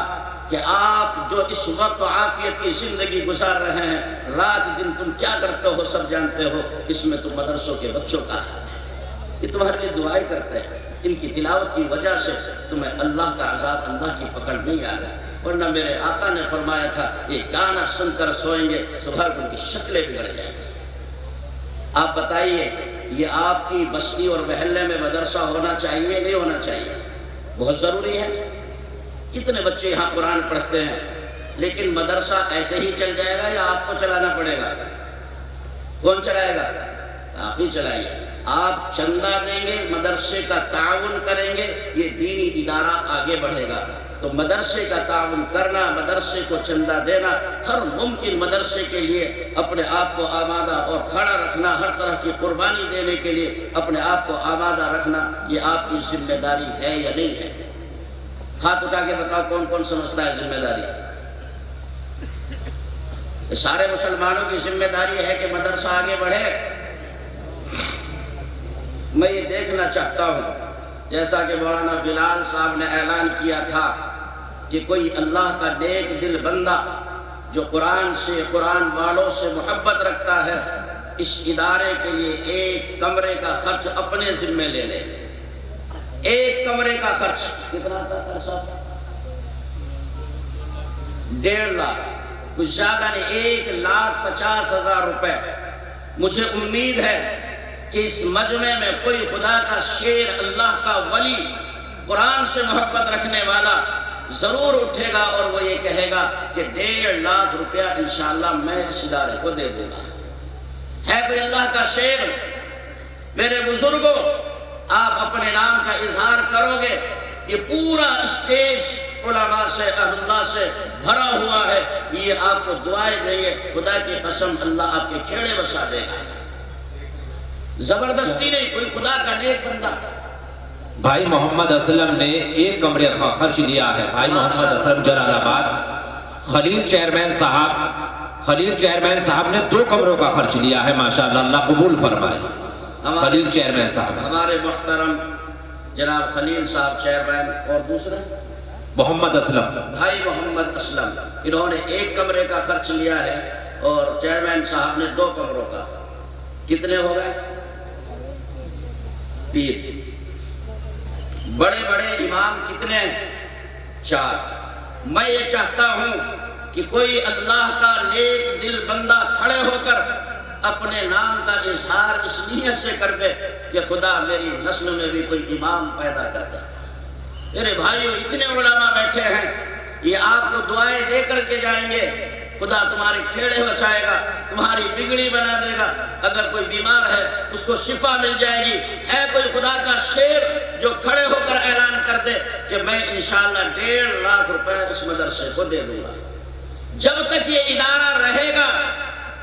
کہ آپ جو اس وقت عافیت کی زندگی گزار رہے ہیں، رات دن تم کیا کرتے ہو سب جانتے ہو، اس میں تم مدرسوں کے بچوں کا ہاتھ ہے۔ یہ تمہارے لیے دعائیں کرتے ہیں، ان کی تلاوت کی وجہ سے تمہیں اللہ کا عذاب، اللہ کی پکڑ نہیں آ رہا، ورنہ میرے آقا نے فرمایا تھا یہ گانا سن کر سوئیں گے صبح کو ان کی شکلیں بگڑ جائیں گی۔ آپ بتائیے یہ آپ کی بستی اور محلے میں مدرسہ ہونا چاہیے نہیں ہونا چاہیے؟ بہت ضروری ہے۔ کتنے بچے یہاں قرآن پڑھتے ہیں، لیکن مدرسہ ایسے ہی چل جائے گا یا آپ کو چلانا پڑے گا؟ کون چلائے گا؟ آپ ہی چلائیے۔ آپ چندہ دیں گے، مدرسے کا تعاون کریں گے، یہ دینی ادارہ آگے بڑھے گا۔ تو مدرسے کا تعاون کرنا، مدرسے کو چندہ دینا، ہر ممکن مدرسے کے لیے اپنے آپ کو آمادہ اور کھڑا رکھنا، ہر طرح کی قربانی دینے کے لیے اپنے آپ کو آمادہ رکھنا، یہ آپ کی ذمہ داری ہے یا نہیں ہے؟ ہاتھ اٹھا کے بتاؤ کون کون سمجھتا ہے ذمہ داری؟ سارے مسلمانوں کی ذمہ داری ہے کہ مدرسہ آگے بڑھے۔ میں یہ دیکھنا چاہتا ہوں جیسا کہ مولانا بلال صاحب نے اعلان کیا تھا کہ کوئی اللہ کا نیک دل بندہ جو قرآن سے، قرآن والوں سے محبت رکھتا ہے، اس ادارے کے لیے ایک کمرے کا خرچ اپنے ذمہ لے لے۔ ایک کمرے کا خرچ کتنا آتا ہے صاحب؟ 1.5 لاکھ، کچھ زیادہ نہیں، 1,50,000 روپے۔ مجھے امید ہے کہ اس مجمع میں کوئی خدا کا شیر، اللہ کا ولی، قرآن سے محبت رکھنے والا ضرور اٹھے گا اور وہ یہ کہے گا کہ 1.5 لاکھ روپیہ انشاءاللہ میں اس ادارے کو دے دوں گا۔ ہے کوئی اللہ کا شیر؟ میرے بزرگوں، آپ اپنے نام کا اظہار کرو گے، یہ پورا اسٹیج علماء سے، اہل اللہ سے بھرا ہوا ہے، یہ آپ کو دعائیں دیں گے، خدا کی قسم اللہ آپ کے کھیڑے بسا دے گا۔ زبردستی نہیں، کوئی خدا کا نیک بندہ۔ بھائی محمد اسلم نے ایک کمرے کا خرچ دیا ہے۔ بھائی محمد اسلم جلال آباد، خلیل چیئرمین صاحب نے 2 کمروں کا خرچ دیا ہے، ماشاءاللہ، اللہ قبول فرمائے۔ خلیل چیئرمین صاحب، ہمارے محترم جناب خلیل صاحب چیئرمین، اور دوسرے محمد اسلم، بھائی محمد اسلم، انہوں نے 1 کمرے کا خرچ لیا ہے اور چیئرمین صاحب نے 2 کمروں کا۔ کتنے ہو گئے؟ 3۔ بڑے بڑے امام کتنے ہیں؟ 4۔ میں یہ چاہتا ہوں کہ کوئی اللہ کا نیک دل بندہ کھڑے ہو کر اپنے نام کا اظہار اس نیت سے کر دے کہ خدا میری نسل میں بھی کوئی امام پیدا کر دے۔ میرے بھائیوں، اتنے علماء بیٹھے ہیں، یہ آپ کو دعائیں دے کر کے جائیں گے، خدا تمہارے کھیڑے بچائے گا، تمہاری بگڑی بنا دے گا۔ اگر کوئی بیمار ہے اس کو شفا مل جائے گی۔ ہے کوئی خدا کا شیر جو کھڑے ہو کر اعلان کر دے کہ میں انشاءاللہ 1.5 لاکھ روپے اس مدرسے کو دے دوں گا۔ جب تک یہ ادارہ رہے گا،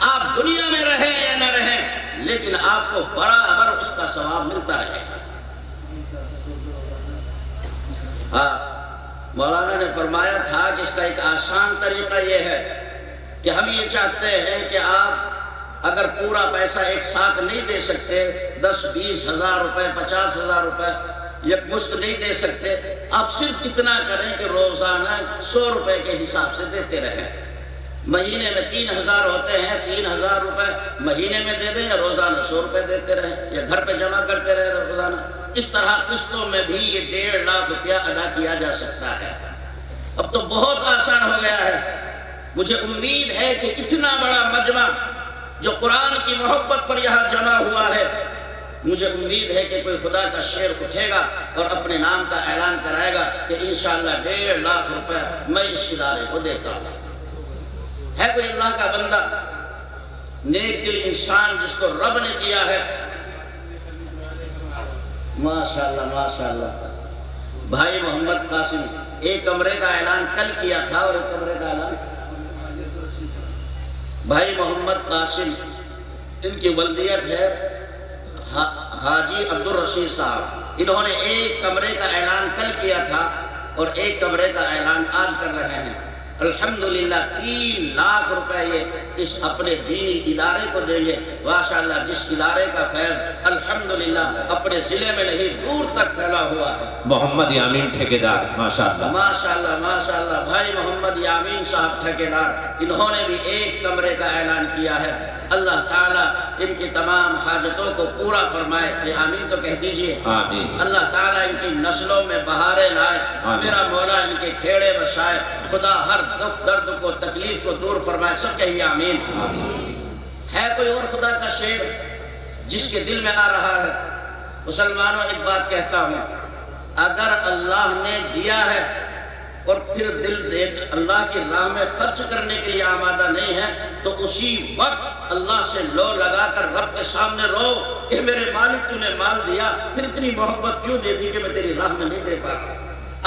آپ دنیا میں رہیں یا نہ رہیں، لیکن آپ کو برابر اس کا ثواب ملتا رہے گا۔ مولانا نے فرمایا تھا کہ اس کا ایک آسان طریقہ یہ ہے کہ ہم یہ چاہتے ہیں کہ آپ اگر پورا پیسہ ایک ساتھ نہیں دے سکتے، 10-20 ہزار روپے، 50 ہزار روپے یک مشت نہیں دے سکتے، آپ صرف اتنا کریں کہ روزانہ 100 روپے کے حساب سے دیتے رہیں۔ مہینے میں 3000 ہوتے ہیں، 3000 روپے مہینے میں دے دیں یا روزانہ 100 روپے دیتے رہیں یا گھر پہ جمع کرتے رہیں روزانہ۔ اس طرح قسطوں میں بھی یہ 1.5 لاکھ روپیہ ادا کیا جا سکتا ہے۔ اب تو بہت آسان ہو گیا ہے۔ مجھے امید ہے کہ اتنا بڑا مجمع جو قرآن کی محبت پر یہاں جمع ہوا ہے، مجھے امید ہے کہ کوئی خدا کا شیر اٹھے گا اور اپنے نام کا اعلان کرائے گا کہ انشاءاللہ 1.5 لاکھ روپے میں اس ادارے کو دیتا ہوں۔ ہے کوئی اللہ کا بندہ، نیک دل انسان جس کو رب نے دیا ہے؟ ماشاءاللہ ماشاءاللہ۔ بھائی محمد قاسم، 1 کمرے کا اعلان کل کیا تھا اور 1 کمرے کا اعلان بھائی محمد قاسم، ان کی ولدیت ہے حاجی عبدالرشید صاحب، انہوں نے 1 کمرے کا اعلان کل کیا تھا اور 1 کمرے کا اعلان آج کر رہے ہیں۔ الحمدللہ 3 لاکھ روپے یہ اس اپنے دینی ادارے کو دیں گے۔ ماشاءاللہ جس ادارے کا فیض الحمدللہ اپنے ضلع میں نہیں دور تک پھیلا ہوا ہے۔ محمد یامین ٹھیکیدار، ماشاءاللہ ماشاءاللہ ماشاءاللہ۔ بھائی محمد یامین صاحب ٹھیکیدار، انہوں نے بھی 1 کمرے کا اعلان کیا ہے۔ اللہ تعالیٰ ان کی تمام حاجتوں کو پورا فرمائے۔ یہ آمین تو کہہ دیجئے۔ آمین۔ اللہ تعالیٰ ان کی نسلوں میں بہاریں لائے، میرا مولا ان کے کھیڑے بچائے، خدا ہر دکھ درد کو تکلیف کو دور فرمائے۔ سب کہیے آمین۔ ہے کوئی اور خدا کا شیر جس کے دل میں آ رہا ہے؟ مسلمانوں، ایک بات کہتا ہوں، اگر اللہ نے دیا ہے اور پھر دل دے اللہ کی راہ میں خرچ کرنے کے لیے آمادہ نہیں ہے تو اسی وقت اللہ سے لو لگا کر رب کے سامنے رو کہ میرے مالک تو نے مال دیا، پھر اتنی محبت کیوں دے دی کہ میں تیری راہ میں نہیں دے پا رہا۔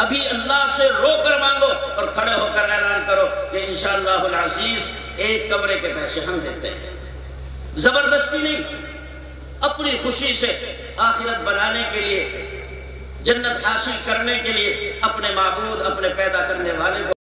ابھی اللہ سے رو کر مانگو اور کھڑے ہو کر اعلان کرو کہ انشاءاللہ العزیز 1 کمرے کے پیسے ہم دیتے ہیں۔ زبردستی نہیں، اپنی خوشی سے آخرت بنانے کے لیے، جنت حاصل کرنے کے لیے، اپنے معبود، اپنے پیدا کرنے والے کو